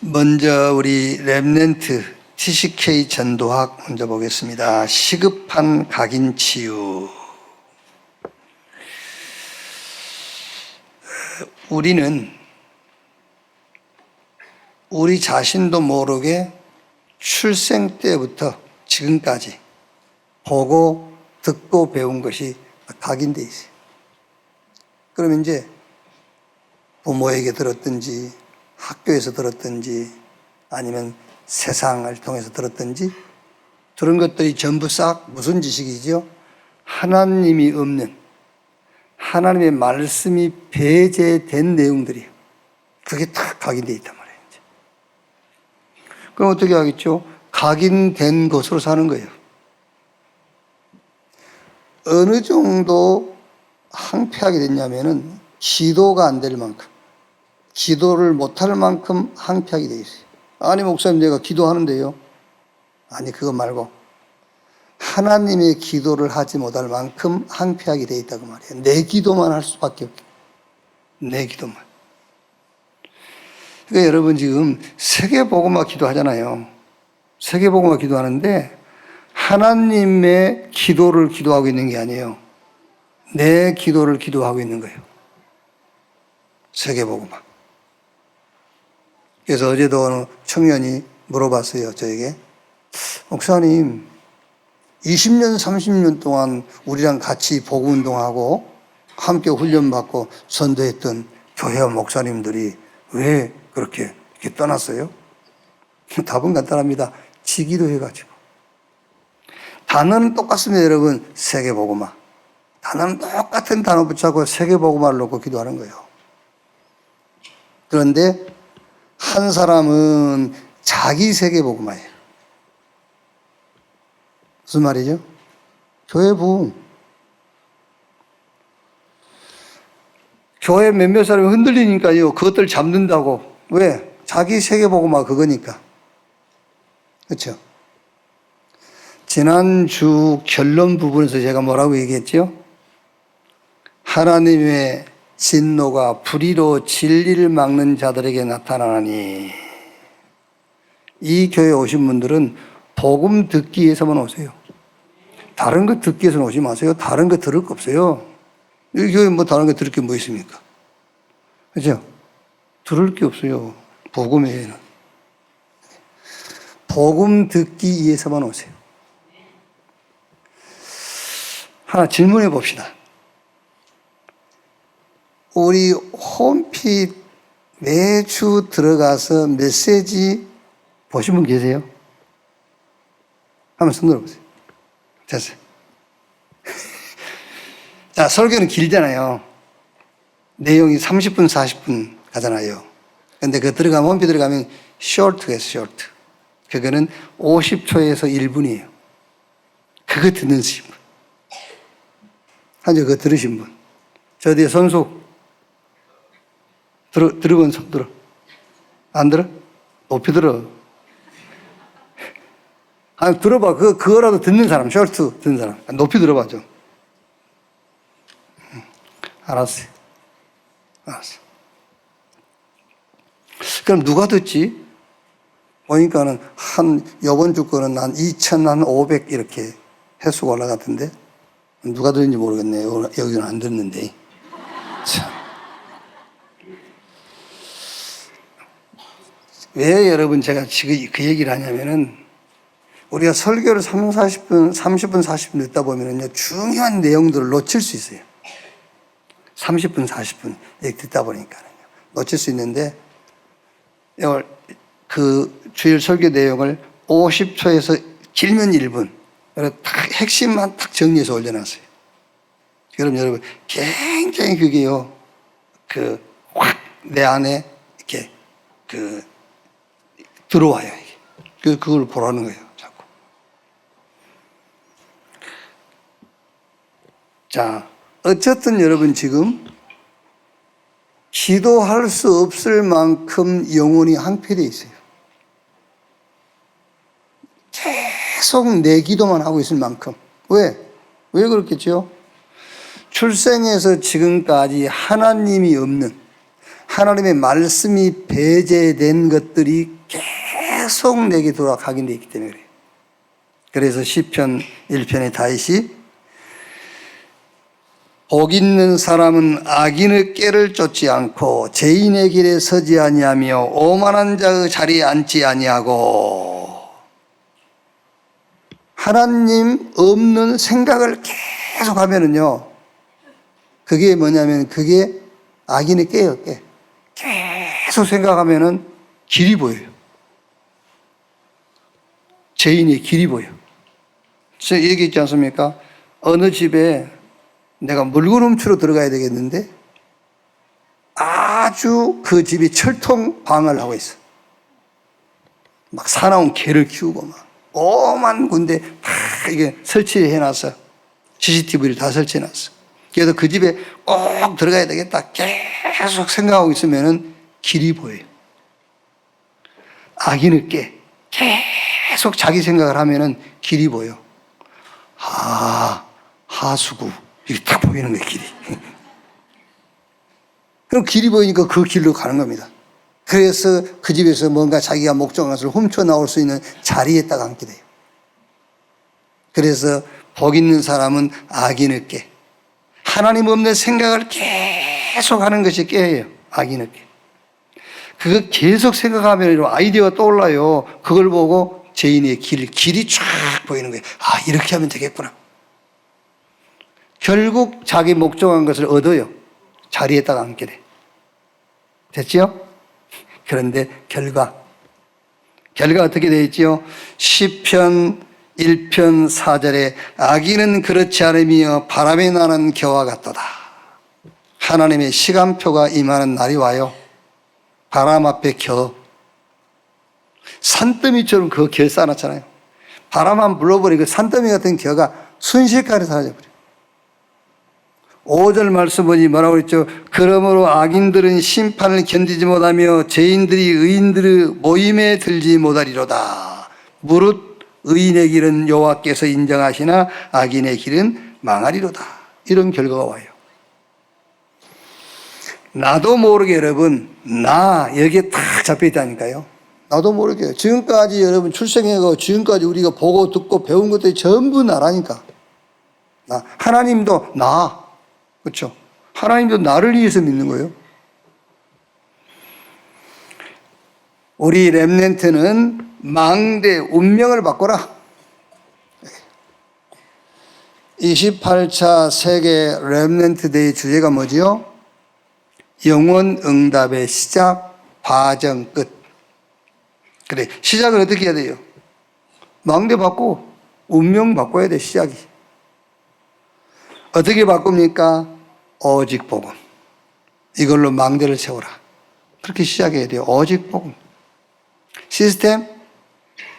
먼저 우리 렘넌트 TCK 전도학 먼저 보겠습니다. 시급한 각인 치유. 우리는 우리 자신도 모르게 출생 때부터 지금까지 보고 듣고 배운 것이 각인되어 있어요. 그러면 이제 부모에게 들었든지 학교에서 들었든지 아니면 세상을 통해서 들었든지 들은 것들이 전부 싹 무슨 지식이죠? 하나님이 없는 하나님의 말씀이 배제된 내용들이에요. 그게 다 각인되어 있단 말이에요. 이제. 그럼 어떻게 하겠죠? 각인된 것으로 사는 거예요. 어느 정도 항폐하게 됐냐면은 기도가 안 될 만큼, 기도를 못할 만큼 항폐하게 돼 있어요. 아니 목사님 내가 기도하는데요. 아니 그거 말고 하나님의 기도를 하지 못할 만큼 항폐하게 돼 있다고 말이에요. 내 기도만 할 수밖에 없게. 내 기도만. 그러니까 여러분 지금 세계복음화 기도하잖아요. 세계복음화 기도하는데 하나님의 기도를 기도하고 있는 게 아니에요. 내 기도를 기도하고 있는 거예요. 세계복음화. 그래서 어제도 어느 청년이 물어봤어요. 저에게. 목사님 20년 30년 동안 우리랑 같이 복음운동하고 함께 훈련받고 선도했던 교회와 목사님들이 왜 그렇게 이렇게 떠났어요? 답은 간단합니다. 지기도 해가지고. 단어는 똑같습니다. 여러분. 세계복음화. 단어는 똑같은 단어 붙잡고 세계복음화를 놓고 기도하는 거예요. 그런데 한 사람은 자기 세계복음화예요. 무슨 말이죠? 교회 부흥. 교회 몇몇 사람이 흔들리니까요. 그것들 잡는다고. 왜? 자기 세계복음화 그거니까. 그렇죠? 지난주 결론 부분에서 제가 뭐라고 얘기했죠? 하나님의 진노가 불의로 진리를 막는 자들에게 나타나니 이 교회에 오신 분들은 복음 듣기 위해서만 오세요. 다른 거 듣기 위해서는 오지 마세요. 다른 거 들을 거 없어요. 이 교회 뭐 다른 거 들을 게 뭐 있습니까? 그죠? 들을 게 없어요. 복음 외에는. 복음 듣기 위해서만 오세요. 하나 질문해 봅시다. 우리 홈핏 매주 들어가서 메시지 보신 분 계세요? 한번 손 들어보세요. 됐어요. 자, 설교는 길잖아요. 내용이 30분, 40분 가잖아요. 근데 그 들어가면, 홈핏 들어가면 short예요, short. 그거는 50초에서 1분이에요. 그거 듣는 분. 한주 그거 들으신 분. 저 뒤에 손수. 들어본 손 들어. 안 들어? 높이 들어. 아니, 들어봐. 그거라도 듣는 사람, 셔츠 듣는 사람. 높이 들어봐, 좀. 알았어요. 알았어. 그럼 누가 듣지? 보니까는 요번 주 거는 한 2,500 이렇게 횟수가 올라갔던데? 누가 듣는지 모르겠네요. 여기는 안 듣는데. 참. 왜 여러분 제가 지금 그 얘기를 하냐면은 우리가 설교를 30분, 40분 듣다 보면은요, 중요한 내용들을 놓칠 수 있어요. 30분, 40분 이렇게 듣다 보니까는요. 놓칠 수 있는데, 그 주일 설교 내용을 50초에서 길면 1분, 딱 핵심만 딱 정리해서 올려놨어요. 그럼 여러분, 굉장히 그게요, 확 내 안에 이렇게, 들어와요, 이게. 그걸 보라는 거예요, 자꾸. 자, 어쨌든 여러분 지금 기도할 수 없을 만큼 영혼이 항폐되어 있어요. 계속 내 기도만 하고 있을 만큼. 왜? 왜 그렇겠죠? 출생에서 지금까지 하나님이 없는, 하나님의 말씀이 배제된 것들이 계속 내게 돌아가게 있기 때문에 그래요. 그래서 시편 1편의 다윗이 복 있는 사람은 악인의 꾀를 쫓지 않고 죄인의 길에 서지 아니하며 오만한 자의 자리에 앉지 아니하고, 하나님 없는 생각을 계속 하면은요, 그게 뭐냐면 그게 악인의 꾀예요. 꾀. 계속 생각하면은 길이 보여요. 죄인의 길이 보여. 제가 얘기했지 않습니까? 어느 집에 내가 물건 훔치러 들어가야 되겠는데 아주 그 집이 철통 방을 하고 있어. 막 사나운 개를 키우고 막 오만 군데 다 이게 설치해 놨어. CCTV를 다 설치해 놨어. 그래서 그 집에 꼭 들어가야 되겠다 계속 생각하고 있으면은 길이 보여요. 악인의 꾀. 계속 자기 생각을 하면은 길이 보여. 하수구. 이게 딱 보이는 거예요, 길이. 그럼 길이 보이니까 그 길로 가는 겁니다. 그래서 그 집에서 뭔가 자기가 목적한 것을 훔쳐 나올 수 있는 자리에 딱 앉게 돼요. 그래서 복 있는 사람은 악인의 꾀. 하나님 없는 생각을 계속 하는 것이 꾀예요. 악인의 꾀. 그거 계속 생각하면 아이디어가 떠올라요. 그걸 보고 죄인의 길이 쫙 보이는 거예요. 이렇게 하면 되겠구나. 결국 자기 목적한 것을 얻어요. 자리에다가 앉게 돼. 됐죠? 그런데 결과 어떻게 되어 있지요? 시편 1편 4절에 악인은 그렇지 않으며 바람에 나는 겨와 같도다. 하나님의 시간표가 임하는 날이 와요. 바람 앞에 겨. 산더미처럼 그 겨 쌓아놨잖아요. 바람만 불어버리고 산더미 같은 겨가 순식간에 사라져버려요. 5절 말씀 보니 뭐라고 그랬죠? 그러므로 악인들은 심판을 견디지 못하며 죄인들이 의인들의 모임에 들지 못하리로다. 무릇 의인의 길은 여호와께서 인정하시나 악인의 길은 망하리로다. 이런 결과가 와요. 나도 모르게 여러분, 여기에 딱 잡혀있다니까요. 나도 모르게. 지금까지 여러분 출생해서 지금까지 우리가 보고 듣고 배운 것들이 전부 나라니까. 하나님도 그렇죠? 하나님도 나를 위해서 믿는 거예요. 우리 렘넌트는 망대 운명을 바꿔라. 28차 세계 렘넌트 데이 주제가 뭐지요? 영원 응답의 시작, 과정, 끝. 그래, 시작을 어떻게 해야 돼요? 망대 바꾸고 운명 바꿔야 돼, 시작이. 어떻게 바꿉니까? 오직 복음. 이걸로 망대를 세우라. 그렇게 시작해야 돼요. 오직 복음. 시스템?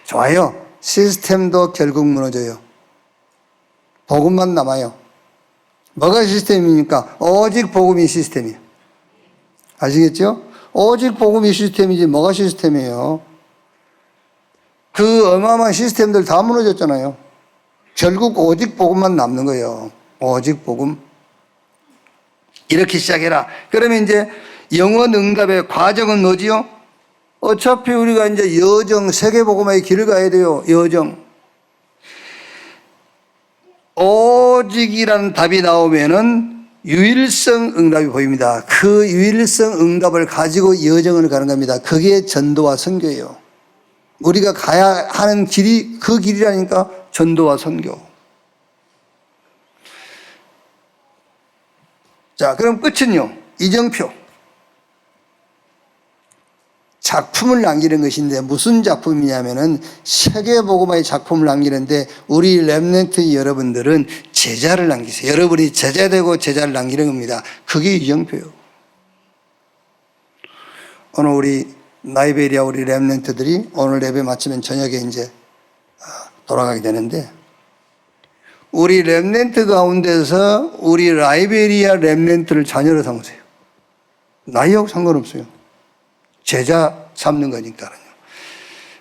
좋아요. 시스템도 결국 무너져요. 복음만 남아요. 뭐가 시스템입니까? 오직 복음이 시스템이에요. 아시겠죠? 오직 복음이 시스템이지 뭐가 시스템이에요? 그 어마어마한 시스템들 다 무너졌잖아요. 결국 오직 복음만 남는 거예요. 오직 복음. 이렇게 시작해라. 그러면 이제 영원 응답의 과정은 뭐지요? 어차피 우리가 이제 세계복음의 길을 가야 돼요. 오직이라는 답이 나오면은 유일성 응답이 보입니다. 그 유일성 응답을 가지고 여정을 가는 겁니다. 그게 전도와 선교예요. 우리가 가야 하는 길이 그 길이라니까 전도와 선교. 자, 그럼 끝은요. 이정표. 작품을 남기는 것인데 무슨 작품이냐면은 세계복음의 작품을 남기는데 우리 렘넌트 여러분들은 제자를 남기세요. 여러분이 제자되고 제자를 남기는 겁니다. 그게 이정표예요. 오늘 우리 라이베리아 우리 렘넌트들이 오늘 예배 마치면 저녁에 이제 돌아가게 되는데 우리 렘넌트 가운데서 우리 라이베리아 렘넌트를 자녀로 삼으세요. 나이하고 상관없어요. 제자 삼는 거니까요.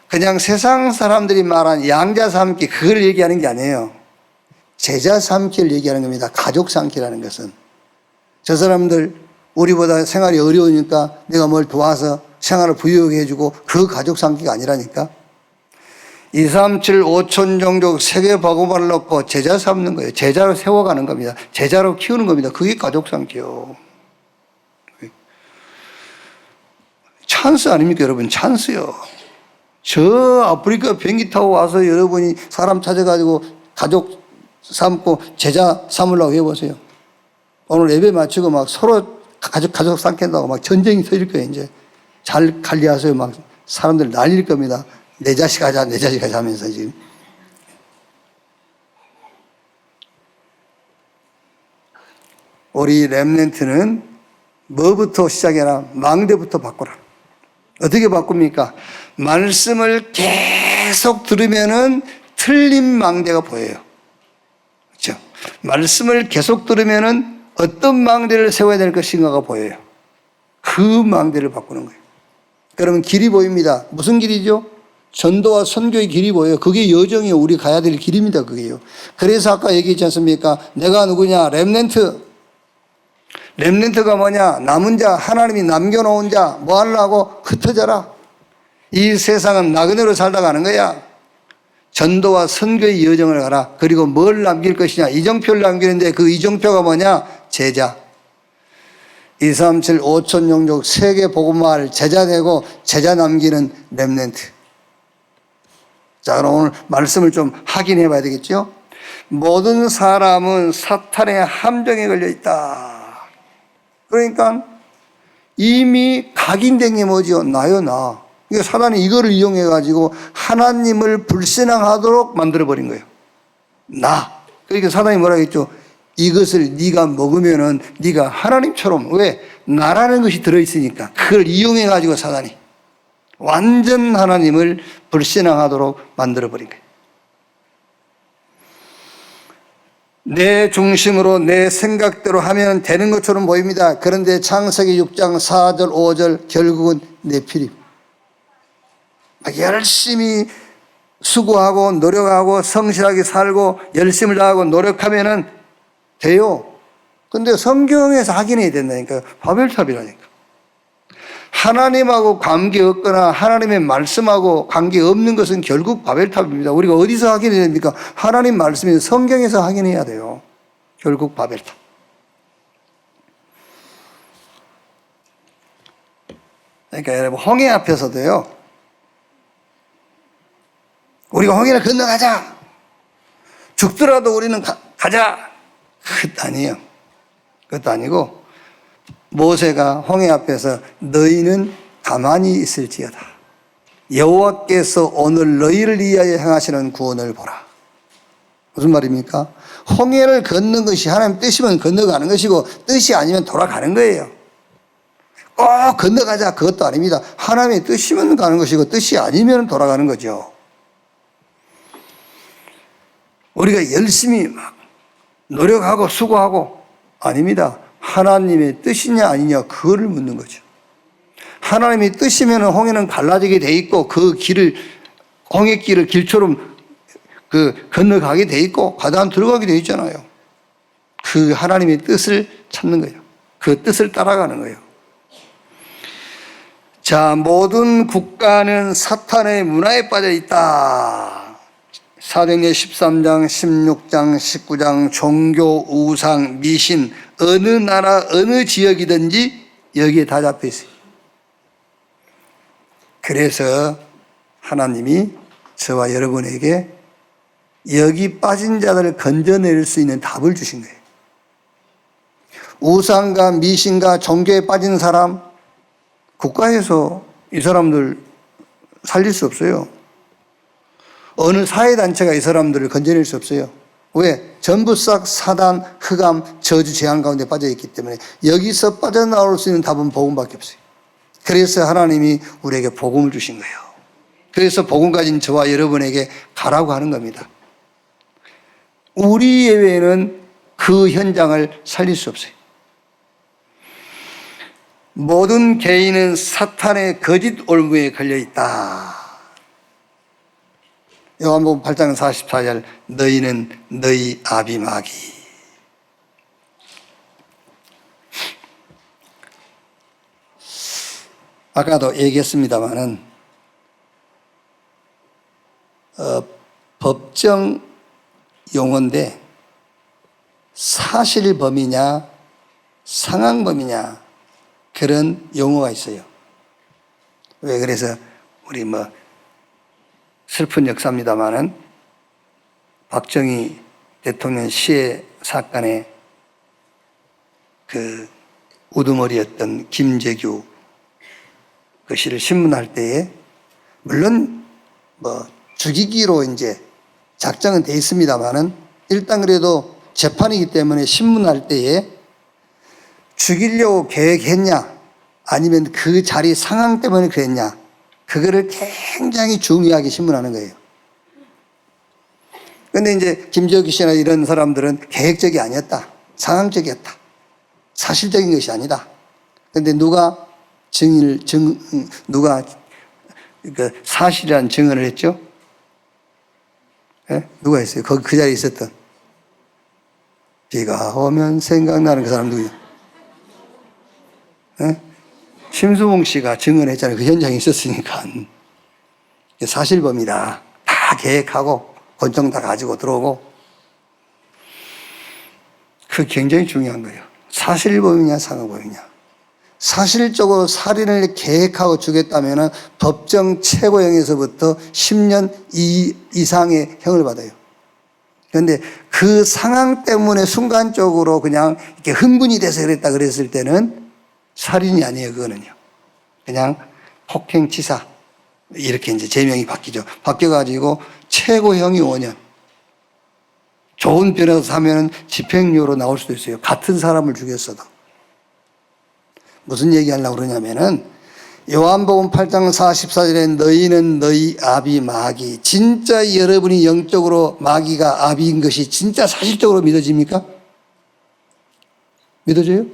그냥 세상 사람들이 말한 양자 삼기 그걸 얘기하는 게 아니에요. 제자 삼기를 얘기하는 겁니다. 가족 삼기라는 것은. 저 사람들 우리보다 생활이 어려우니까 내가 뭘 도와서 생활을 부유하게 해주고 그 가족 삼기가 아니라니까. 2, 3, 7, 5천 종족 세계 복음화를 넣고 제자 삼는 거예요. 제자로 세워가는 겁니다. 제자로 키우는 겁니다. 그게 가족 삼기요. 찬스 아닙니까, 여러분? 찬스요. 저 아프리카 비행기 타고 와서 여러분이 사람 찾아가지고 가족 삼고 제자 삼으려고 해보세요. 오늘 예배 마치고 막 서로 가족 삼겠다고 막 전쟁이 터질 거예요, 이제. 잘 관리하세요. 막 사람들 난릴 겁니다. 내 자식 하자, 내 자식 하자 하면서 지금. 우리 렘넌트는 뭐부터 시작해라? 망대부터 바꾸라. 어떻게 바꿉니까? 말씀을 계속 들으면은 틀린 망대가 보여요. 그렇죠? 말씀을 계속 들으면은 어떤 망대를 세워야 될 것인가가 보여요. 그 망대를 바꾸는 거예요. 그러면 길이 보입니다. 무슨 길이죠? 전도와 선교의 길이 보여요. 그게 여정이에요. 우리 가야 될 길입니다. 그게요. 그래서 아까 얘기했지 않습니까? 내가 누구냐? 렘넌트. 렘넌트가 뭐냐? 남은 자, 하나님이 남겨놓은 자, 뭐 하려고? 흩어져라. 이 세상은 나그네로 살다 가는 거야. 전도와 선교의 여정을 가라. 그리고 뭘 남길 것이냐? 이정표를 남기는데 그 이정표가 뭐냐? 제자. 2, 3, 7, 5천 종족 세계 복음화를 제자 되고 제자 남기는 렘넌트. 자, 그럼 오늘 말씀을 좀 확인해 봐야 되겠죠? 모든 사람은 사탄의 함정에 걸려 있다. 그러니까 이미 각인된 게 뭐지요? 나요, 나. 그러니까 사단이 이거를 이용해 가지고 하나님을 불신앙하도록 만들어 버린 거예요. 나. 그러니까 사단이 뭐라 했죠? 이것을 네가 먹으면은 네가 하나님처럼, 왜? 나라는 것이 들어있으니까. 그걸 이용해 가지고 사단이 완전 하나님을 불신앙하도록 만들어 버린 거예요. 내 중심으로 내 생각대로 하면 되는 것처럼 보입니다. 그런데 창세기 6장 4절 5절 결국은 네피림. 막 열심히 수고하고 노력하고 성실하게 살고 열심을 다하고 노력하면은 돼요. 근데 성경에서 확인해야 된다니까요. 바벨탑이라니까. 하나님하고 관계없거나 하나님의 말씀하고 관계없는 것은 결국 바벨탑입니다. 우리가 어디서 확인해야 됩니까? 하나님 말씀이 성경에서 확인해야 돼요. 결국 바벨탑. 그러니까 여러분, 홍해 앞에서도요, 우리가 홍해를 건너가자, 죽더라도 우리는 가자, 그것도 아니에요. 그것도 아니고 모세가 홍해 앞에서 너희는 가만히 있을지어다. 여호와께서 오늘 너희를 위하여 행하시는 구원을 보라. 무슨 말입니까? 홍해를 걷는 것이 하나님 뜻이면 건너가는 것이고 뜻이 아니면 돌아가는 거예요. 꼭 건너가자, 그것도 아닙니다. 하나님의 뜻이면 가는 것이고 뜻이 아니면 돌아가는 거죠. 우리가 열심히 막 노력하고 수고하고 아닙니다. 하나님의 뜻이냐 아니냐 그거를 묻는 거죠. 하나님의 뜻이면 홍해는 갈라지게 돼 있고 그 길을, 홍해길을 길처럼 건너가게 돼 있고 가다안 들어가게 돼 있잖아요. 그 하나님의 뜻을 찾는 거예요. 그 뜻을 따라가는 거예요. 자, 모든 국가는 사탄의 문화에 빠져 있다. 사도행전 13장, 16장, 19장 종교, 우상, 미신, 어느 나라, 어느 지역이든지 여기에 다 잡혀 있어요. 그래서 하나님이 저와 여러분에게 여기 빠진 자들을 건져낼 수 있는 답을 주신 거예요. 우상과 미신과 종교에 빠진 사람, 국가에서 이 사람들 살릴 수 없어요. 어느 사회단체가 이 사람들을 건져낼 수 없어요. 왜? 전부 싹 사단, 흑암, 저주, 재앙 가운데 빠져있기 때문에 여기서 빠져나올 수 있는 답은 복음밖에 없어요. 그래서 하나님이 우리에게 복음을 주신 거예요. 그래서 복음 가진 저와 여러분에게 가라고 하는 겁니다. 우리 예외에는 그 현장을 살릴 수 없어요. 모든 개인은 사탄의 거짓 올무에 걸려있다. 요한복음 8장 44절 너희는 너희 아비 마귀. 아까도 얘기했습니다마는 법정 용어인데 사실범이냐 상황범이냐 그런 용어가 있어요. 왜 그래서 우리 슬픈 역사입니다마는 박정희 대통령 시해 사건에 그 우두머리였던 김재규 그 시를 신문할 때에 물론 죽이기로 이제 작정은 돼 있습니다마는 일단 그래도 재판이기 때문에 신문할 때에 죽이려고 계획했냐 아니면 그 자리 상황 때문에 그랬냐 그거를 굉장히 중요하게 신문하는 거예요. 그런데 이제 김재규 씨나 이런 사람들은 계획적이 아니었다. 상황적이었다. 사실적인 것이 아니다. 그런데 누가 사실이라는 증언을 했죠? 예? 누가 했어요? 그 자리에 있었던. 비가 오면 생각나는 그 사람 누구예요? 예? 심수봉 씨가 증언했잖아요. 그 현장에 있었으니까. 사실범이다. 다 계획하고 권총 다 가지고 들어오고. 그 굉장히 중요한 거예요. 사실범이냐 상황범이냐. 사실적으로 살인을 계획하고 죽였다면 법정 최고형에서부터 10년 이상의 형을 받아요. 그런데 그 상황 때문에 순간적으로 그냥 이렇게 흥분이 돼서 그랬을 때는 살인이 아니에요, 그거는요. 그냥 폭행치사. 이렇게 이제 제명이 바뀌죠. 바뀌어가지고 최고형이 5년. 좋은 변호사 하면은 집행유예로 나올 수도 있어요. 같은 사람을 죽였어도. 무슨 얘기 하려고 그러냐면은 요한복음 8장 44절에 너희는 너희 아비 마귀. 진짜 여러분이 영적으로 마귀가 아비인 것이 진짜 사실적으로 믿어집니까? 믿어져요?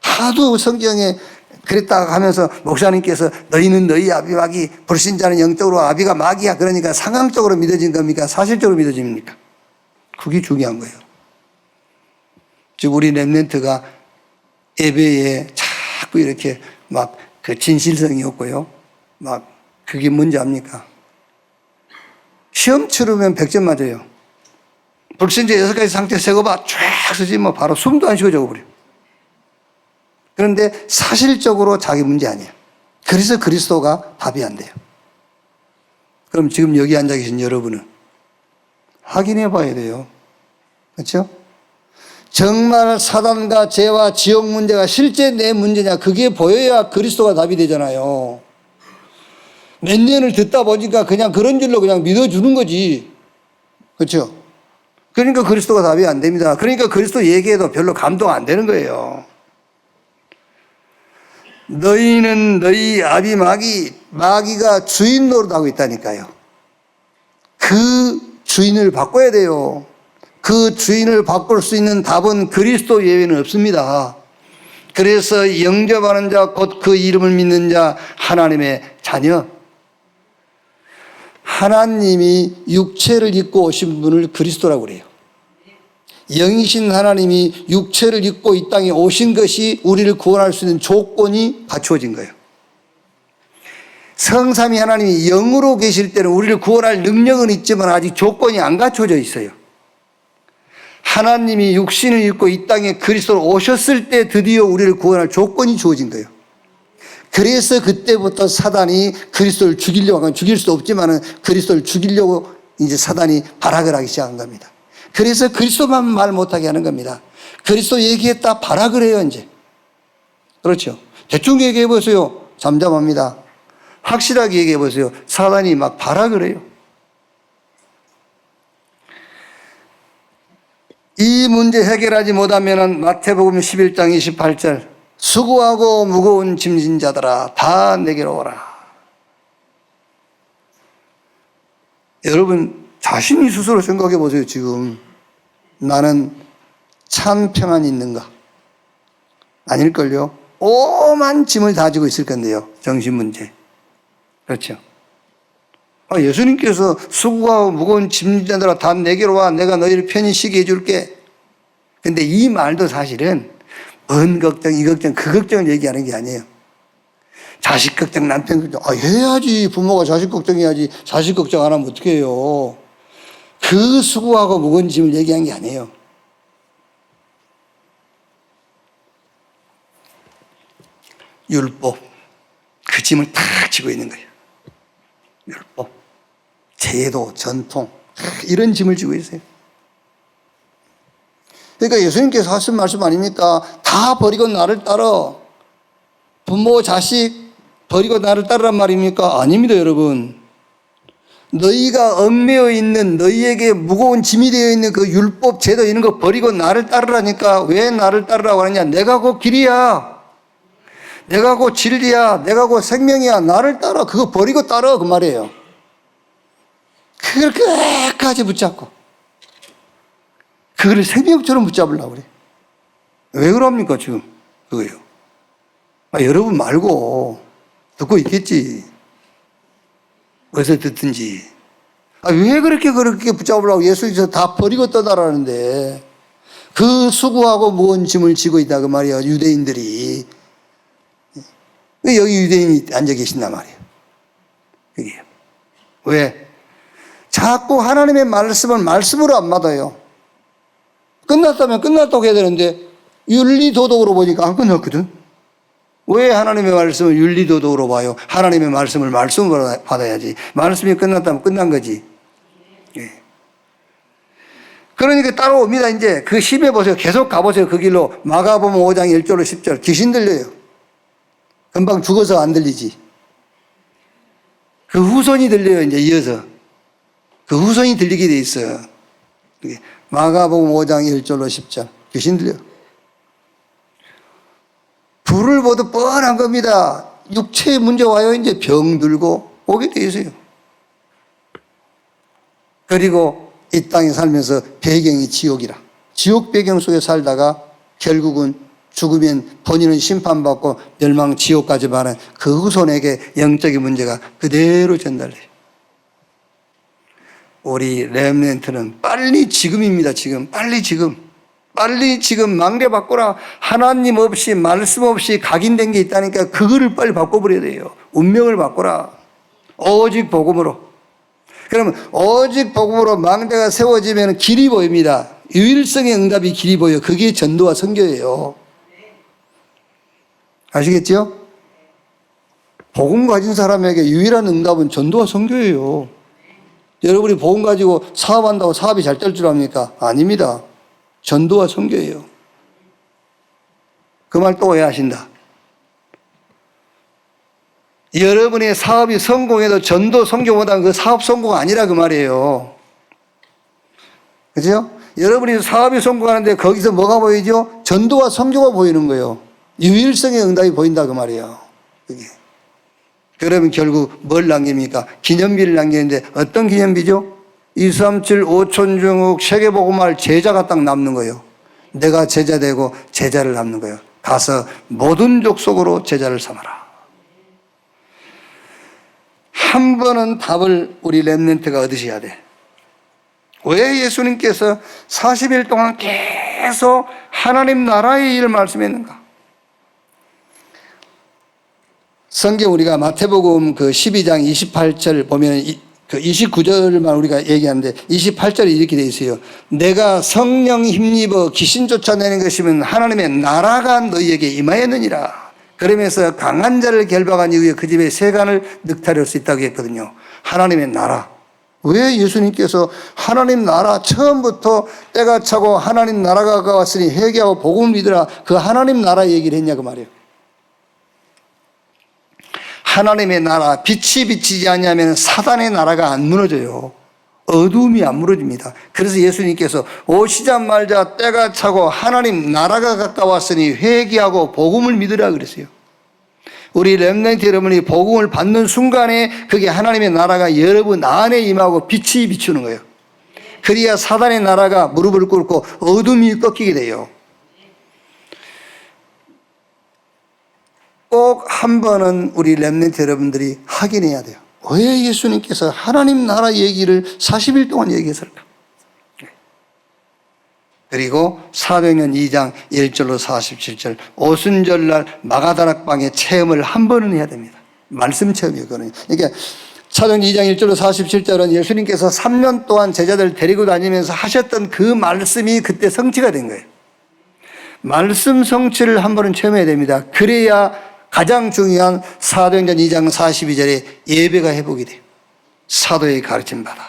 하도 성경에 그랬다고 하면서 목사님께서 너희는 너희 아비 마귀, 불신자는 영적으로 아비가 마귀야. 그러니까 상황적으로 믿어진 겁니까? 사실적으로 믿어집니까? 그게 중요한 거예요. 즉 우리 렘넌트가 예배에 자꾸 이렇게 막 그 진실성이 없고요. 막 그게 뭔지 압니까? 시험 치르면 100점 맞아요. 불신자 6가지 상태 세고봐 쫙 쓰지 바로 숨도 안 쉬고 적어버려요. 그런데 사실적으로 자기 문제 아니에요. 그래서 그리스도가 답이 안 돼요. 그럼 지금 여기 앉아 계신 여러분은 확인해 봐야 돼요. 그렇죠? 정말 사단과 죄와 지옥 문제가 실제 내 문제냐 그게 보여야 그리스도가 답이 되잖아요. 몇 년을 듣다 보니까 그냥 그런 줄로 그냥 믿어주는 거지. 그렇죠? 그러니까 그리스도가 답이 안 됩니다. 그러니까 그리스도 얘기해도 별로 감동 안 되는 거예요. 너희는 너희 아비 마귀가 주인 노릇하고 있다니까요. 그 주인을 바꿔야 돼요. 그 주인을 바꿀 수 있는 답은 그리스도 예외는 없습니다. 그래서 영접하는 자, 곧 그 이름을 믿는 자, 하나님의 자녀. 하나님이 육체를 입고 오신 분을 그리스도라고 그래요. 영이신 하나님이 육체를 입고 이 땅에 오신 것이 우리를 구원할 수 있는 조건이 갖추어진 거예요. 성삼위 하나님이 영으로 계실 때는 우리를 구원할 능력은 있지만 아직 조건이 안 갖춰져 있어요. 하나님이 육신을 입고 이 땅에 그리스도로 오셨을 때 드디어 우리를 구원할 조건이 주어진 거예요. 그래서 그때부터 사단이 그리스도를 죽이려고 하면 죽일 수도 없지만 그리스도를 죽이려고 이제 사단이 발악을 하기 시작한 겁니다. 그래서 그리스도만 말 못하게 하는 겁니다. 그리스도 얘기했다 발악을 해요 이제. 그렇죠. 대충 얘기해 보세요. 잠잠합니다. 확실하게 얘기해 보세요. 사단이 막 발악을 해요. 이 문제 해결하지 못하면 마태복음 11장 28절 수고하고 무거운 짐진 자들아 다 내게로 오라. 여러분 자신이 스스로 생각해 보세요. 지금 나는 참 평안이 있는가? 아닐걸요. 오만 짐을 다지고 있을 건데요. 정신 문제. 그렇죠. 예수님께서 수고하고 무거운 짐자들아 다 내게로 와. 내가 너희를 편히 쉬게 해줄게. 근데 이 말도 사실은 먼 걱정, 이 걱정, 그 걱정을 얘기하는 게 아니에요. 자식 걱정, 남편 걱정. 해야지. 부모가 자식 걱정해야지. 자식 걱정 안 하면 어떻게 해요? 그 수고하고 무거운 짐을 얘기한 게 아니에요. 율법. 그 짐을 탁 지고 있는 거예요. 율법. 제도, 전통. 이런 짐을 지고 있어요. 그러니까 예수님께서 하신 말씀 아닙니까? 다 버리고 나를 따라. 부모, 자식 버리고 나를 따르란 말입니까? 아닙니다, 여러분. 너희가 얽매여 있는, 너희에게 무거운 짐이 되어 있는 그 율법, 제도 이런 거 버리고 나를 따르라니까. 왜 나를 따르라고 하느냐? 내가 곧 길이야. 내가 곧 진리야. 내가 곧 생명이야. 나를 따라. 그거 버리고 따라. 그 말이에요. 그걸 끝까지 붙잡고. 그거를 생명처럼 붙잡으려고 그래. 왜 그럽니까, 지금? 그거요. 여러분 말고 듣고 있겠지. 어디서 듣든지. 왜 그렇게 붙잡으려고 예수님께서 다 버리고 떠나라는데 그 수고하고 무거운 짐을 지고 있다 그 말이야. 유대인들이. 왜 여기 유대인이 앉아 계신단 말이에요. 그게 왜? 자꾸 하나님의 말씀을 말씀으로 안 받아요. 끝났다면 끝났다고 해야 되는데 윤리도덕으로 보니까 안 끝났거든. 왜 하나님의 말씀을 윤리도덕으로 봐요? 하나님의 말씀을 말씀으로 받아야지. 말씀이 끝났다면 끝난 거지. 예. 그러니까 따라옵니다. 이제 그 10에 보세요. 계속 가보세요. 그 길로. 마가복음 5장 1절로 10절. 귀신 들려요. 금방 죽어서 안 들리지. 그 후손이 들려요. 이제 이어서. 그 후손이 들리게 돼 있어요. 마가복음 5장 1절로 10절. 귀신 들려요. 불을 보도 뻔한 겁니다. 육체의 문제 와요. 이제 병 들고 오게 돼 있어요. 그리고 이 땅에 살면서 배경이 지옥이라. 지옥 배경 속에 살다가 결국은 죽으면 본인은 심판받고 멸망 지옥까지 가는 그 후손에게 영적인 문제가 그대로 전달돼요. 우리 렘넌트는 빨리 지금입니다. 지금. 빨리 지금 망대 바꾸라. 하나님 없이 말씀 없이 각인된 게 있다니까 그거를 빨리 바꿔버려야 돼요. 운명을 바꾸라. 오직 복음으로. 그러면 오직 복음으로 망대가 세워지면 길이 보입니다. 유일성의 응답이 길이 보여요. 그게 전도와 선교예요. 아시겠죠? 복음 가진 사람에게 유일한 응답은 전도와 선교예요. 여러분이 복음 가지고 사업한다고 사업이 잘 될 줄 압니까? 아닙니다. 전도와 선교예요. 그 말 또 오해하신다. 여러분의 사업이 성공해도 전도 선교보다는 그 사업 성공 아니라 그 말이에요. 그죠? 여러분이 사업이 성공하는데 거기서 뭐가 보이죠? 전도와 선교가 보이는 거예요. 유일성의 응답이 보인다 그 말이에요. 그게. 그러면 결국 뭘 남깁니까? 기념비를 남기는데 어떤 기념비죠? 237 5천중국 세계복음할 제자가 딱 남는 거예요. 내가 제자 되고 제자를 남는 거예요. 가서 모든 족속으로 제자를 삼아라. 한 번은 답을 우리 렘넌트가 얻으셔야 돼. 왜 예수님께서 40일 동안 계속 하나님 나라의 일을 말씀했는가? 성경 우리가 마태복음 그 12장 28절 보면 그 29절만 우리가 얘기하는데 28절에 이렇게 돼 있어요. 내가 성령 힘입어 귀신 쫓아내는 것이면 하나님의 나라가 너희에게 임하였느니라. 그러면서 강한 자를 결박한 이후에 그 집에 세간을 늑탈할 수 있다고 했거든요. 하나님의 나라. 왜 예수님께서 하나님 나라 처음부터 때가 차고 하나님 나라가 왔으니 회개하고 복음을 믿으라 그 하나님 나라 얘기를 했냐 그 말이에요. 하나님의 나라, 빛이 비치지 않냐면 사단의 나라가 안 무너져요. 어두움이 안 무너집니다. 그래서 예수님께서 오시자마자 때가 차고 하나님 나라가 가까웠으니 회개하고 복음을 믿으라 그랬어요. 우리 렘넌트 여러분이 복음을 받는 순간에 그게 하나님의 나라가 여러분 안에 임하고 빛이 비추는 거예요. 그래야 사단의 나라가 무릎을 꿇고 어둠이 꺾이게 돼요. 꼭 한 번은 우리 렘넌트 여러분들이 확인해야 돼요. 왜 예수님께서 하나님 나라 얘기를 40일 동안 얘기했을까? 그리고 사도행전 2장 1절로 47절 오순절날 마가다락방의 체험을 한 번은 해야 됩니다. 말씀 체험이거든요. 그러니까 사도행전 2장 1절로 47절은 예수님께서 3년 동안 제자들 데리고 다니면서 하셨던 그 말씀이 그때 성취가 된 거예요. 말씀 성취를 한 번은 체험해야 됩니다. 그래야 가장 중요한 사도행전 2장 42절에 예배가 회복이 돼요. 사도의 가르침 받아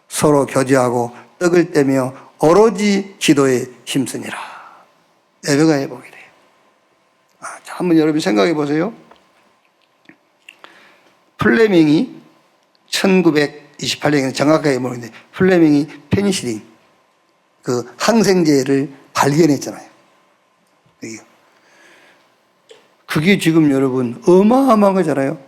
서로 교제하고 떡을 떼며 오로지 기도에 힘쓰니라. 예배가 회복이 돼요. 한번 여러분 생각해 보세요. 플레밍이 1928년에 정확하게 모르는데 플레밍이 페니실린 그 항생제를 발견했잖아요. 그게 지금 여러분 어마어마한 거잖아요.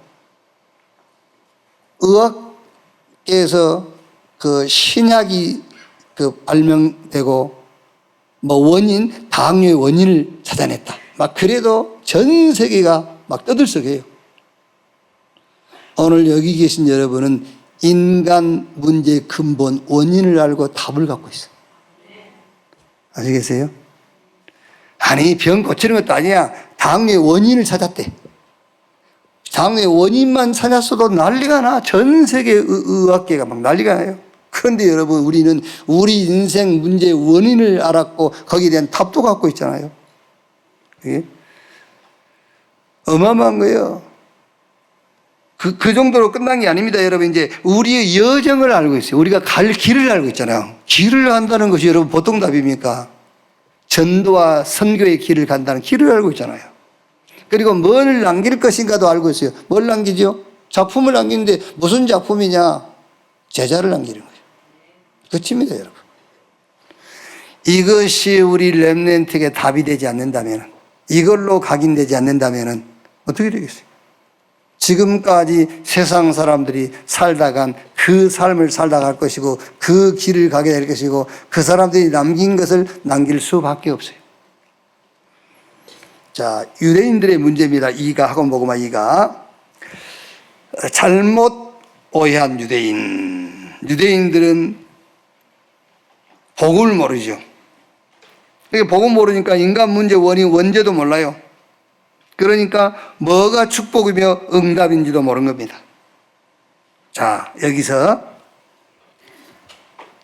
의학계에서 그 신약이 발명되고 당뇨의 원인을 찾아냈다. 막 그래도 전 세계가 막 떠들썩해요. 오늘 여기 계신 여러분은 인간 문제의 근본 원인을 알고 답을 갖고 있어요. 아시겠어요? 아니 병 고치는 것도 아니야. 당뇨의 원인을 찾았대. 당뇨의 원인만 찾았어도 난리가 나. 전 세계 의학계가 막 난리가 나요. 그런데 여러분 우리는 우리 인생 문제의 원인을 알았고 거기에 대한 답도 갖고 있잖아요. 그게 어마어마한 거예요. 그 정도로 끝난 게 아닙니다. 여러분 이제 우리의 여정을 알고 있어요. 우리가 갈 길을 알고 있잖아요. 길을 안다는 것이 여러분 보통 답입니까? 전도와 선교의 길을 간다는 길을 알고 있잖아요. 그리고 뭘 남길 것인가도 알고 있어요. 뭘 남기죠? 작품을 남기는데 무슨 작품이냐? 제자를 남기는 거예요. 끝입니다, 여러분. 이것이 우리 렘넌트에게 답이 되지 않는다면, 이걸로 각인되지 않는다면 어떻게 되겠어요? 지금까지 세상 사람들이 살다간 그 삶을 살다 갈 것이고 그 길을 가게 될 것이고 그 사람들이 남긴 것을 남길 수밖에 없어요. 자, 유대인들의 문제입니다. 이가 하고 뭐고마 이가. 잘못 오해한 유대인. 유대인들은 복음을 모르죠. 복음 모르니까 인간 문제 원인 원죄도 몰라요. 그러니까 뭐가 축복이며 응답인지도 모르는 겁니다. 자, 여기서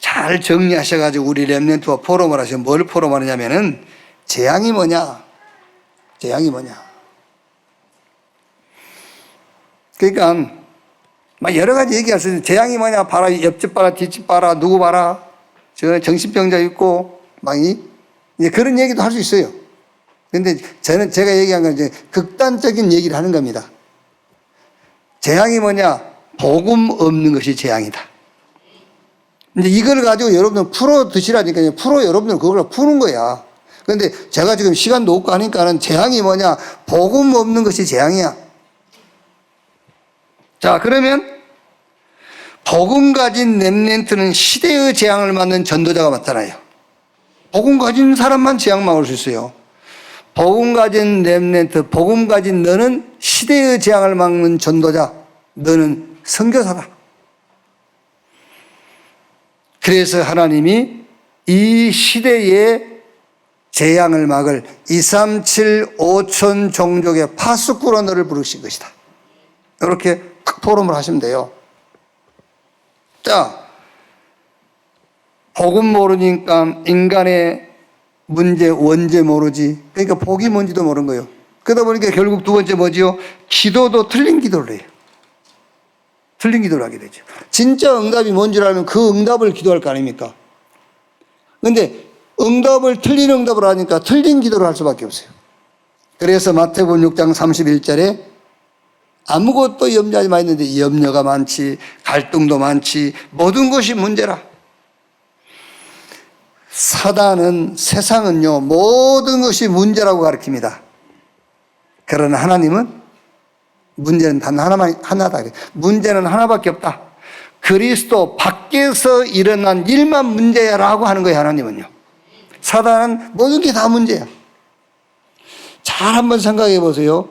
잘 정리하셔가지고 우리 렘넌트와 포럼을 하셔. 뭘 포럼하느냐면은 재앙이 뭐냐? 재앙이 뭐냐? 그러니까 막 여러 가지 얘기할 수 있어요. 재앙이 뭐냐? 봐라, 옆집 봐라, 뒷집 봐라, 누구 봐라. 저 정신병자 있고 막 이제 그런 얘기도 할 수 있어요. 근데 제가 얘기한 건 이제 극단적인 얘기를 하는 겁니다. 재앙이 뭐냐? 복음 없는 것이 재앙이다. 이제 이걸 가지고 여러분들 풀어 드시라니까요. 여러분들 그걸 푸는 거야. 그런데 제가 지금 시간도 없고 하니까는 재앙이 뭐냐? 복음 없는 것이 재앙이야. 자, 그러면 복음 가진 렘넌트는 시대의 재앙을 맞는 전도자가 맞잖아요. 복음 가진 사람만 재앙 막을 수 있어요. 복음 가진 렘넌트, 복음 가진 너는 시대의 재앙을 막는 전도자, 너는 선교사다. 그래서 하나님이 이 시대의 재앙을 막을 237 5천 종족의 파수꾼으로 너를 부르신 것이다. 이렇게 포럼을 하시면 돼요. 자, 복음 모르니까 인간의 문제, 원죄 모르지. 그러니까 복이 뭔지도 모르는 거예요. 그러다 보니까 결국 두 번째 뭐지요? 기도도 틀린 기도를 해요. 틀린 기도를 하게 되죠. 진짜 응답이 뭔지를 알면 그 응답을 기도할 거 아닙니까? 그런데 틀린 응답을 하니까 틀린 기도를 할 수밖에 없어요. 그래서 마태복음 6장 31절에 아무것도 염려하지 마 했는데 염려가 많지, 갈등도 많지, 모든 것이 문제라. 사단은, 세상은요, 모든 것이 문제라고 가르칩니다. 그러나 하나님은 문제는 단 하나다. 문제는 하나밖에 없다. 그리스도 밖에서 일어난 일만 문제야라고 하는 거예요, 하나님은요. 사단은 모든 게 다 문제야. 잘 한번 생각해 보세요.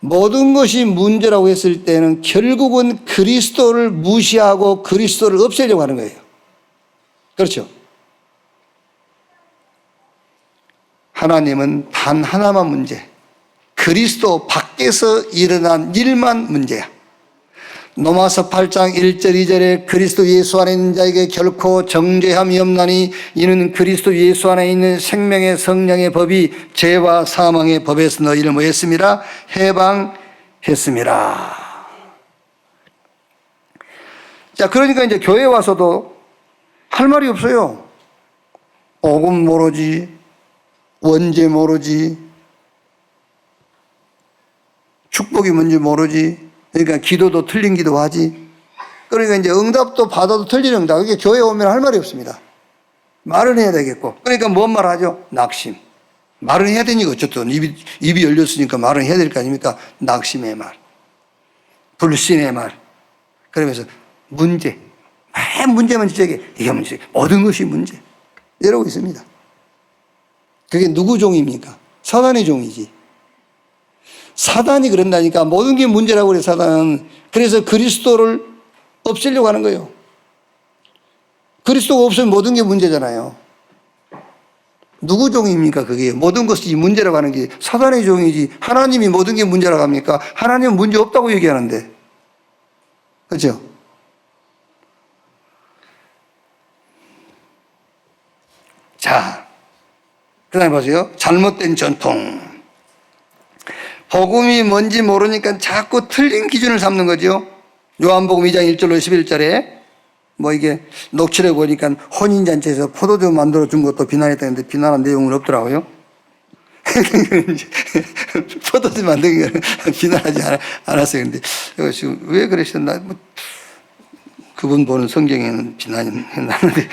모든 것이 문제라고 했을 때는 결국은 그리스도를 무시하고 그리스도를 없애려고 하는 거예요. 그렇죠? 하나님은 단 하나만 문제, 그리스도 밖에서 일어난 일만 문제야. 로마서 8장 1절 2절에 그리스도 예수 안에 있는 자에게 결코 정죄함이 없나니 이는 그리스도 예수 안에 있는 생명의 성령의 법이 죄와 사망의 법에서 너희를 뭐 했습니다? 해방했습니다. 자, 그러니까 이제 교회 와서도 할 말이 없어요. 복음 모르지, 원죄 모르지, 축복이 뭔지 모르지. 그러니까 기도도 틀린 기도하지. 그러니까 이제 응답도 받아도 틀린 응답. 그게 교회 오면 할 말이 없습니다. 말은 해야 되겠고. 그러니까 뭔 말 하죠? 낙심. 말은 해야 되니까 어쨌든 입이 열렸으니까 말은 해야 될 거 아닙니까? 낙심의 말, 불신의 말. 그러면서 문제. 맨 문제만 지적해. 이게 문제. 모든 것이 문제. 이러고 있습니다. 그게 누구 종입니까? 사단의 종이지. 사단이 그런다니까. 모든 게 문제라고 그래, 사단은. 그래서 그리스도를 없애려고 하는 거예요. 그리스도가 없으면 모든 게 문제잖아요. 누구 종입니까, 그게? 모든 것이 문제라고 하는 게 사단의 종이지. 하나님이 모든 게 문제라고 합니까? 하나님은 문제 없다고 얘기하는데. 그렇죠? 자, 그 다음에 보세요. 잘못된 전통. 복음이 뭔지 모르니까 자꾸 틀린 기준을 삼는 거죠. 요한복음 2장 1절로 11절에 뭐 이게 녹취를 보니까 혼인잔치에서 포도주 만들어 준 것도 비난했다는데 비난한 내용은 없더라고요. 포도주 만든 거 비난하지 않았어요. 근데 지금 왜 그러셨나? 뭐 그분 보는 성경에는 비난이 나는데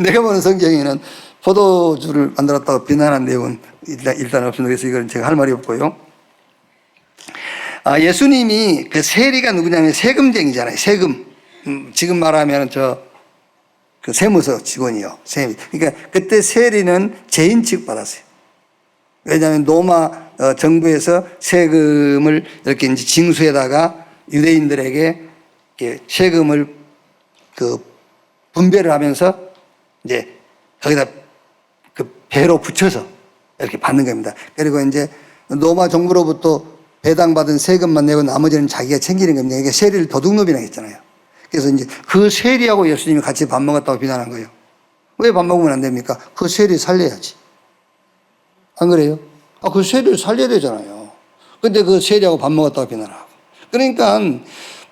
내가 보는 성경에는 포도주를 만들었다고 비난한 내용은 일단 없습니다. 그래서 이건 제가 할 말이 없고요. 예수님이 그 세리가 누구냐면 세금쟁이잖아요. 세금. 지금 말하면 그 세무서 직원이요. 그러니까 그때 세리는 죄인 취급받았어요. 왜냐하면 로마 정부에서 세금을 이렇게 이제 징수에다가 유대인들에게 세금을 그 분배를 하면서 이제 거기다 그 배로 붙여서 이렇게 받는 겁니다. 그리고 이제 로마 정부로부터 배당받은 세금만 내고 나머지는 자기가 챙기는 겁니다. 그러니까 세리를 도둑놈이라고 했잖아요. 그래서 이제 그 세리하고 예수님이 같이 밥 먹었다고 비난한 거예요. 왜 밥 먹으면 안 됩니까? 그 세리 살려야지. 안 그래요? 그 세리를 살려야 되잖아요. 근데 그 세리하고 밥 먹었다고 비난하고. 그러니까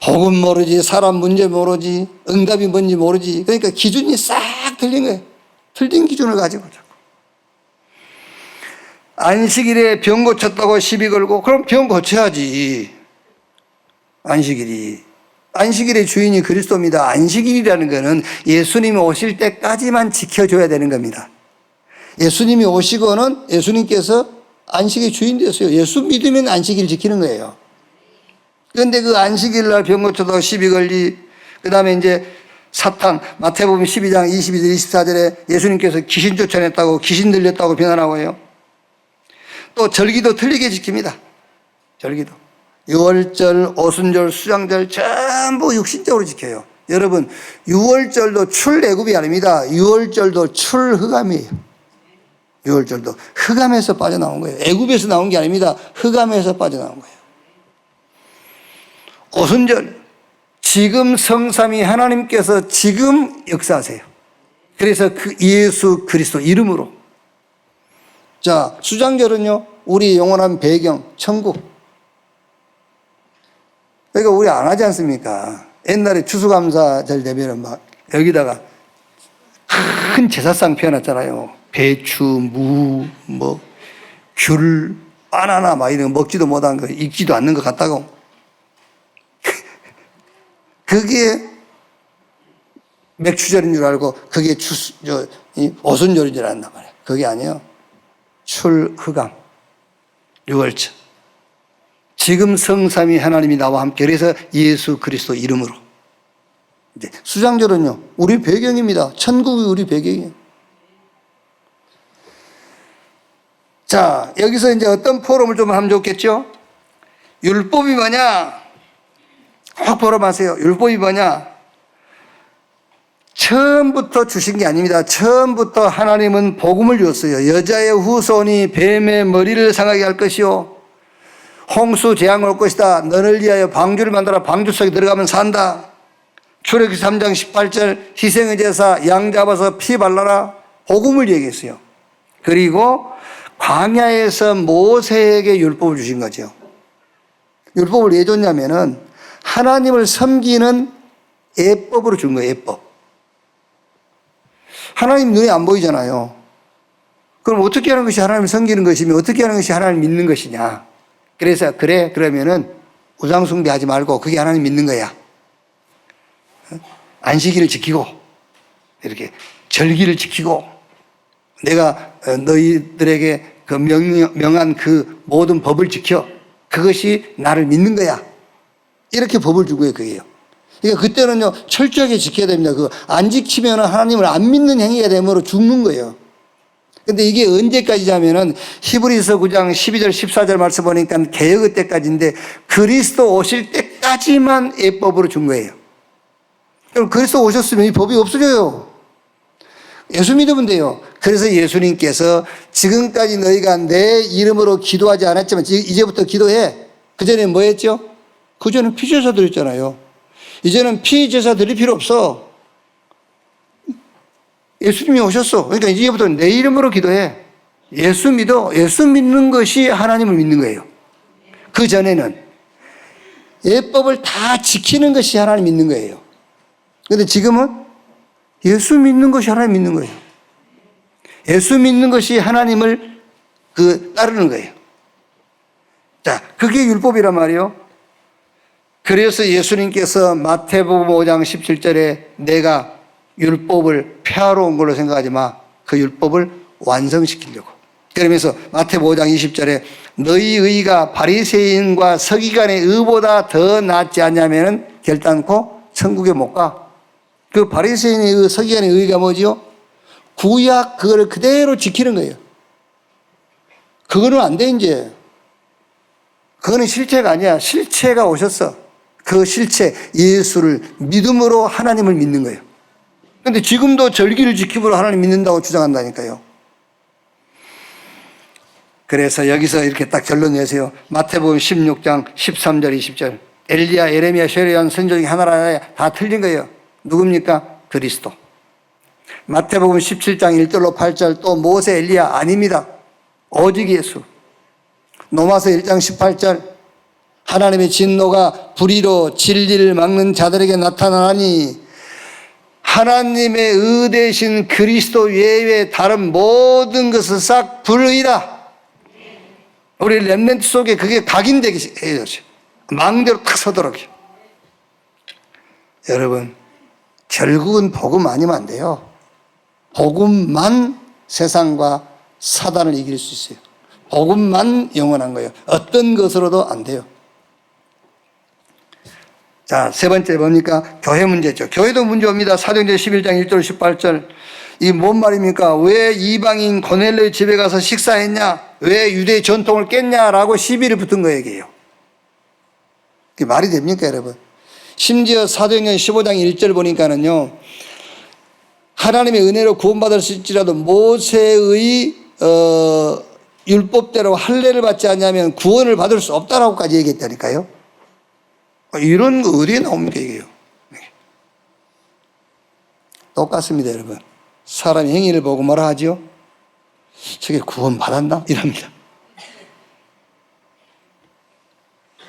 복음 모르지, 사람 문제 모르지, 응답이 뭔지 모르지. 그러니까 기준이 싹 틀린 거예요. 틀린 기준을 가지고 자꾸. 안식일에 병 고쳤다고 시비 걸고, 그럼 병 고쳐야지. 안식일의 주인이 그리스도입니다. 안식일이라는 것은 예수님이 오실 때까지만 지켜줘야 되는 겁니다. 예수님이 오시고는 예수님께서 안식의 주인 되었어요. 예수 믿으면 안식일 지키는 거예요. 그런데 그 안식일 날 병 고쳤다고 시비 걸리, 그 다음에 이제 사탄, 마태복음 12장 22절 24절에 예수님께서 귀신 쫓아냈다고, 귀신 들렸다고 비난하고 해요. 또 절기도 틀리게 지킵니다. 절기도. 유월절, 오순절, 수장절 전부 육신적으로 지켜요. 여러분, 유월절도 출애굽이 아닙니다. 유월절도 출흑암이에요. 유월절도 흑암에서 빠져나온 거예요. 애굽에서 나온 게 아닙니다. 흑암에서 빠져나온 거예요. 오순절, 지금 성삼위 하나님께서 지금 역사하세요. 그래서 그 예수 그리스도 이름으로. 자, 수장절은요, 우리 영원한 배경, 천국. 그러니까 우리 안 하지 않습니까? 옛날에 추수감사절 되면은 막 여기다가 큰 제사상 펴놨잖아요. 배추, 무, 뭐, 귤, 바나나 막 이런 거 먹지도 못한 거, 익지도 않는 거 같다고. 그게 맥추절인 줄 알고 그게 오순절인 줄 안단 말이에요. 그게 아니에요. 출흑암, 유월절. 지금 성삼위 하나님이 나와 함께, 그래서 예수 그리스도 이름으로. 이제 수장절은요, 우리 배경입니다. 천국이 우리 배경이에요. 자, 여기서 이제 어떤 포럼을 좀 하면 좋겠죠? 율법이 뭐냐? 확 포럼하세요. 율법이 뭐냐? 처음부터 주신 게 아닙니다. 처음부터 하나님은 복음을 주었어요. 여자의 후손이 뱀의 머리를 상하게 할 것이요 홍수 재앙을 올 것이다. 너를 위하여 방주를 만들어 방주 속에 들어가면 산다. 출애굽기 3장 18절 희생의 제사 양 잡아서 피 발라라. 복음을 얘기했어요. 그리고 광야에서 모세에게 율법을 주신 거죠. 율법을 왜 줬냐면은 하나님을 섬기는 예법으로 준 거예요. 예법. 하나님 눈에 안 보이잖아요. 그럼 어떻게 하는 것이 하나님을 섬기는 것이며 어떻게 하는 것이 하나님을 믿는 것이냐. 그래서 그러면은 우상숭배하지 말고 그게 하나님 믿는 거야. 안식일을 지키고 이렇게 절기를 지키고 내가 너희들에게 그 명한 그 모든 법을 지켜. 그것이 나를 믿는 거야. 이렇게 법을 준 거예요, 그게요. 그러니까 그때는요, 철저하게 지켜야 됩니다. 그 안 지키면 하나님을 안 믿는 행위가 되므로 죽는 거예요. 근데 이게 언제까지냐면은 히브리서 9장 12절 14절 말씀 보니까 개혁의 때까지인데 그리스도 오실 때까지만 예법으로 준 거예요. 그럼 그리스도 오셨으면 이 법이 없어져요. 예수 믿으면 돼요. 그래서 예수님께서 지금까지 너희가 내 이름으로 기도하지 않았지만 이제부터 기도해. 그전에 뭐 했죠? 그전에 피제사 드렸잖아요. 이제는 피제사 드릴 필요 없어. 예수님이 오셨어. 그러니까 이제부터 내 이름으로 기도해. 예수 믿어. 예수 믿는 것이 하나님을 믿는 거예요. 그 전에는 예법을 다 지키는 것이 하나님 믿는 거예요. 그런데 지금은 예수 믿는 것이 하나님 믿는 거예요. 예수 믿는 것이 하나님을 따르는 거예요. 자, 그게 율법이란 말이에요. 그래서 예수님께서 마태복음 5장 17절에 내가 율법을 폐하러 온 걸로 생각하지 마. 그 율법을 완성시키려고. 그러면서 마태복음 5장 20절에 너희 의가 바리새인과 서기관의 의보다 더 낫지 않냐면 결단코 천국에 못 가. 그 바리새인의 의, 서기관의 의가 뭐지요? 구약 그거를 그대로 지키는 거예요. 그거는 안 돼 이제. 그거는 실체가 아니야. 실체가 오셨어. 그 실체 예수를 믿음으로 하나님을 믿는 거예요. 그런데 지금도 절기를 지킴으로 하나님 믿는다고 주장한다니까요. 그래서 여기서 이렇게 딱 결론 내세요. 마태복음 16장 13절 20절 엘리야, 예레미야, 쉐리안 선지 중에 하나라 다 틀린 거예요. 누굽니까? 그리스도. 마태복음 17장 1절로 8절 또 모세, 엘리야 아닙니다. 오직 예수. 로마서 1장 18절 하나님의 진노가 불의로 진리를 막는 자들에게 나타나니 하나님의 의 대신 그리스도 외에 다른 모든 것은 싹 불의다. 우리 렘넌트 속에 그게 각인되게 해야죠. 망대로 탁 서도록. 여러분, 결국은 복음 아니면 안 돼요. 복음만 세상과 사단을 이길 수 있어요. 복음만 영원한 거예요. 어떤 것으로도 안 돼요. 자, 세 번째 뭡니까? 교회 문제죠. 교회도 문제입니다. 사도행전 11장 1절 18절. 이 뭔 말입니까? 왜 이방인 고넬료의 집에 가서 식사했냐? 왜 유대의 전통을 깼냐라고 시비를 붙은 거예요. 그게 말이 됩니까, 여러분? 심지어 사도행전 15장 1절 보니까는요, 하나님의 은혜로 구원받았을지라도 모세의 율법대로 할례를 받지 않냐면 구원을 받을 수 없다라고까지 얘기했다니까요. 이런 거 어디에 나옵니까, 이게요? 똑같습니다, 여러분. 사람이 행위를 보고 뭐라 하지요? 저게 구원 받았나? 이럽니다.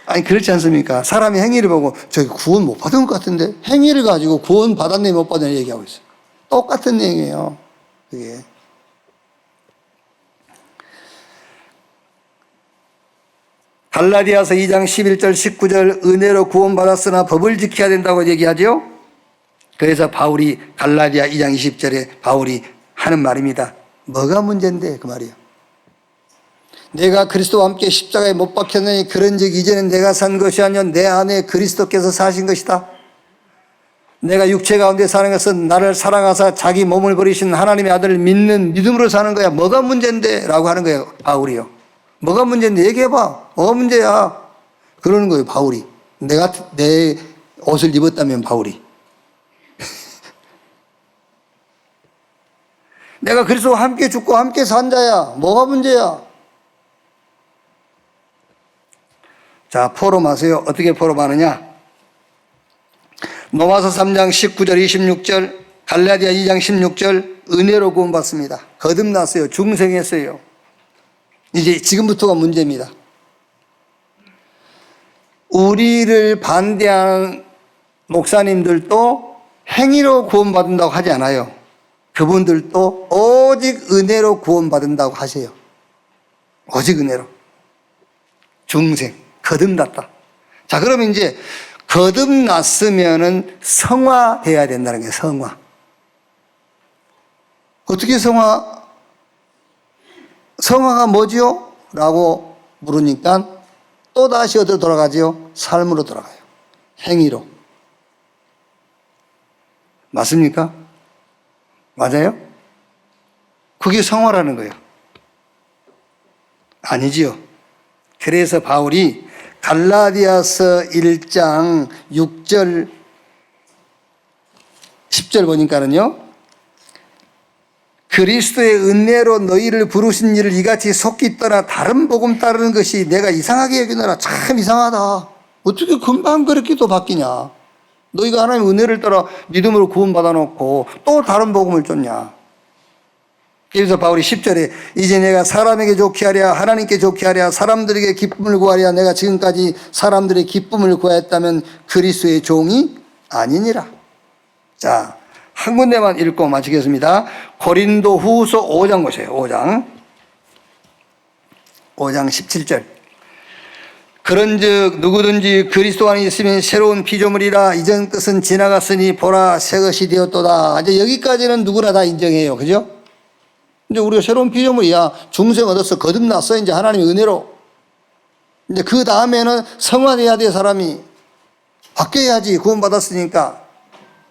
아니, 그렇지 않습니까? 사람이 행위를 보고 저기 구원 못 받은 것 같은데 행위를 가지고 구원 받았네, 못 받았네 얘기하고 있어요. 똑같은 내용이에요, 그게. 갈라디아서 2장 11절 19절 은혜로 구원받았으나 법을 지켜야 된다고 얘기하죠. 그래서 바울이 갈라디아 2장 20절에 바울이 하는 말입니다. 뭐가 문제인데 그 말이에요. 내가 그리스도와 함께 십자가에 못 박혔느니 그런즉 이제는 내가 산 것이 아니요 내 안에 그리스도께서 사신 것이다. 내가 육체 가운데 사는 것은 나를 사랑하사 자기 몸을 버리신 하나님의 아들을 믿는 믿음으로 사는 거야. 뭐가 문제인데? 라고 하는 거예요, 바울이요. 뭐가 문제인데? 얘기해봐. 뭐가 문제야? 그러는 거예요, 바울이. 내 옷을 입었다면 바울이. 내가 그리스도와 함께 죽고 함께 산 자야. 뭐가 문제야? 자, 포럼하세요. 어떻게 포럼하느냐? 로마서 3장 19절 26절, 갈라디아 2장 16절, 은혜로 구원받습니다. 거듭났어요. 중생했어요. 이제 지금부터가 문제입니다. 우리를 반대하는 목사님들도 행위로 구원받는다고 하지 않아요. 그분들도 오직 은혜로 구원받는다고 하세요. 오직 은혜로. 중생, 거듭났다. 자, 그러면 이제 거듭났으면은 성화돼야 된다는 거예요. 성화. 어떻게 성화가 뭐지요? 라고 물으니까 또 다시 어디로 돌아가지요? 삶으로 돌아가요. 행위로. 맞습니까? 맞아요? 그게 성화라는 거예요. 아니지요. 그래서 바울이 갈라디아서 1장 6절 10절 보니까는요, 그리스도의 은혜로 너희를 부르신 이를 이같이 속기 떠나 다른 복음 따르는 것이 내가 이상하게 여기노라. 참 이상하다. 어떻게 금방 그렇게 또 바뀌냐? 너희가 하나님의 은혜를 따라 믿음으로 구원받아 놓고 또 다른 복음을 쫓냐? 그래서 바울이 10절에 이제 내가 사람에게 좋게 하랴 하나님께 좋게 하랴 사람들에게 기쁨을 구하랴 내가 지금까지 사람들의 기쁨을 구하였다면 그리스도의 종이 아니니라. 자, 한 군데만 읽고 마치겠습니다. 고린도 후서 5장 보세요. 5장 17절. 그런즉 누구든지 그리스도 안에 있으면 새로운 피조물이라 이전 것은 지나갔으니 보라 새 것이 되었도다. 이제 여기까지는 누구나 다 인정해요. 그죠? 이제 우리가 새로운 피조물이야. 중생 얻었어. 거듭났어. 이제 하나님의 은혜로. 이제 그 다음에는 성화돼야 돼. 사람이 바뀌어야지. 구원받았으니까.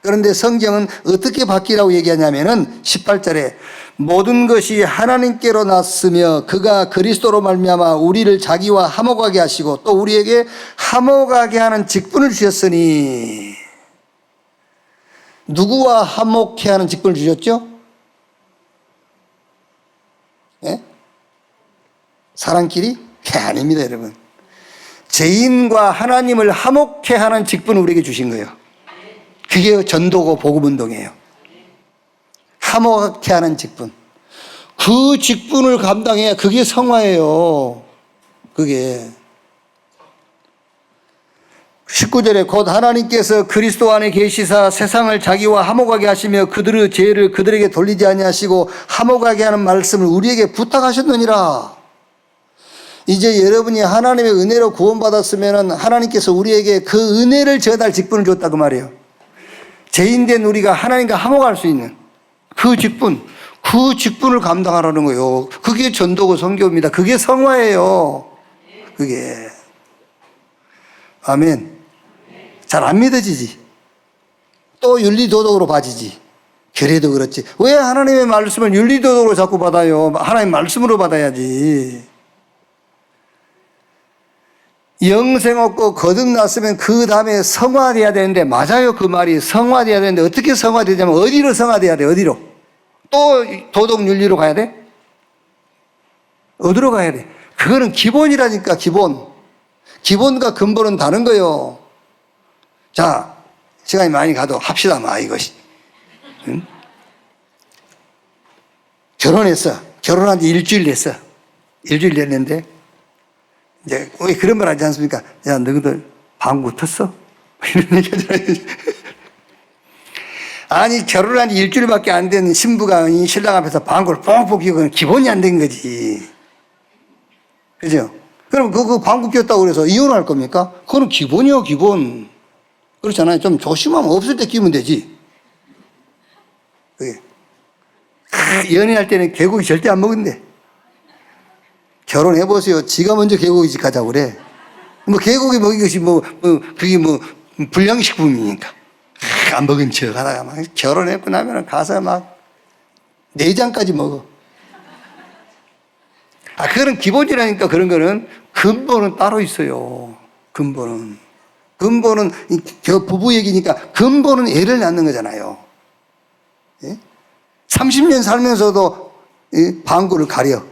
그런데 성경은 어떻게 바뀌라고 얘기하냐면은 18절에 모든 것이 하나님께로 났으며 그가 그리스도로 말미암아 우리를 자기와 화목하게 하시고 또 우리에게 화목하게 하는 직분을 주셨으니. 누구와 화목해 하는 직분을 주셨죠? 예? 사람끼리? 아닙니다, 여러분. 죄인과 하나님을 화목해 하는 직분을 우리에게 주신 거예요. 그게 전도고 복음운동이에요. 화목해 하는 직분. 그 직분을 감당해야 그게 성화예요. 그게. 19절에 곧 하나님께서 그리스도 안에 계시사 세상을 자기와 화목하게 하시며 그들의 죄를 그들에게 돌리지 아니하시고 화목하게 하는 말씀을 우리에게 부탁하셨느니라. 이제 여러분이 하나님의 은혜로 구원받았으면 하나님께서 우리에게 그 은혜를 전할 직분을 줬다 그 말이에요. 죄인된 우리가 하나님과 화목할 수 있는 그 직분을 감당하라는 거예요. 그게 전도고 선교입니다. 그게 성화예요. 그게. 아멘. 잘 안 믿어지지. 또 윤리도덕으로 봐지지. 그래도 그렇지. 왜 하나님의 말씀을 윤리도덕으로 자꾸 받아요? 하나님의 말씀으로 받아야지. 영생 얻고 거듭났으면 그 다음에 성화돼야 되는데, 맞아요. 그 말이 성화돼야 되는데 어떻게 성화되냐면 어디로 성화돼야 돼? 어디로? 또 도덕 윤리로 가야 돼? 어디로 가야 돼? 그거는 기본이라니까. 기본과 근본은 다른 거예요. 자, 시간이 많이 가도 합시다. 이것이. 응? 결혼했어. 결혼한 지 일주일 됐어. 일주일 됐는데 이제 왜 그런 말 하지 않습니까? 야, 너희들 방구 텄어? 이런 얘기 하잖아요. 아니, 결혼한 지 일주일밖에 안 된 신부가 신랑 앞에서 방구를 뽕뽕 끼고 기본이 안 된 거지. 그죠? 그럼 그 방구 꼈다고 그래서 이혼할 겁니까? 그건 기본이요, 기본. 그렇잖아요. 좀 조심하면 없을 때 끼면 되지. 그게. 연애할 때는 개고기 절대 안 먹은대. 결혼해보세요. 지가 먼저 개고기집 가자고 그래. 개고기 먹인 것이 그게 불량식품이니까. 안 먹은 척 하다가 막 결혼했고 나면 가서 막 내장까지 먹어. 그거는 기본이라니까. 그런 거는 근본은 따로 있어요. 근본은 부부 얘기니까 근본은 애를 낳는 거잖아요. 예? 30년 살면서도 이 방구를 가려.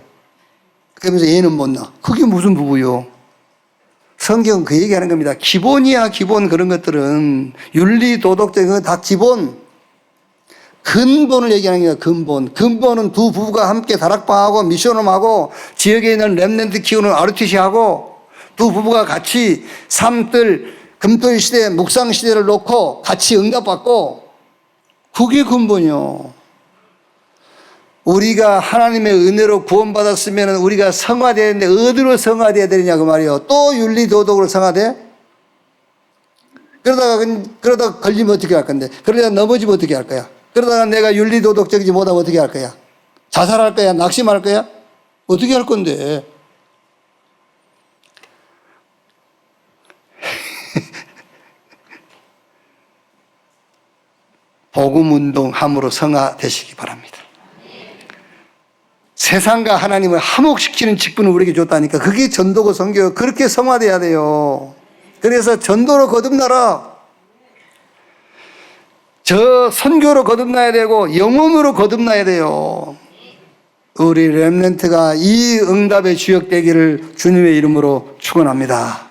그러면서 얘는 못 나. 그게 무슨 부부요? 성경은 그 얘기하는 겁니다. 기본이야, 기본. 그런 것들은 윤리, 도덕적인 건 다 기본. 근본을 얘기하는 거야, 근본. 근본은 두 부부가 함께 다락방하고 미션홈하고 지역에 있는 랩런트 키우는 ROTC하고 두 부부가 같이 삶들 금토일 시대, 묵상 시대를 놓고 같이 응답받고 그게 근본이요. 우리가 하나님의 은혜로 구원받았으면 우리가 성화되어야 되는데 어디로 성화되어야 되느냐 그 말이요. 또 윤리도덕으로 성화돼? 그러다가 걸리면 어떻게 할 건데? 그러다가 넘어지면 어떻게 할 거야? 그러다가 내가 윤리도덕적이지 못하면 어떻게 할 거야? 자살할 거야? 낙심할 거야? 어떻게 할 건데? 복음운동함으로 성화되시기 바랍니다. 세상과 하나님을 화목시키는 직분을 우리에게 줬다니까. 그게 전도고 선교요. 그렇게 성화돼야 돼요. 그래서 전도로 거듭나라. 저 선교로 거듭나야 되고 영혼으로 거듭나야 돼요. 우리 렘넌트가 이 응답의 주역 되기를 주님의 이름으로 축원합니다.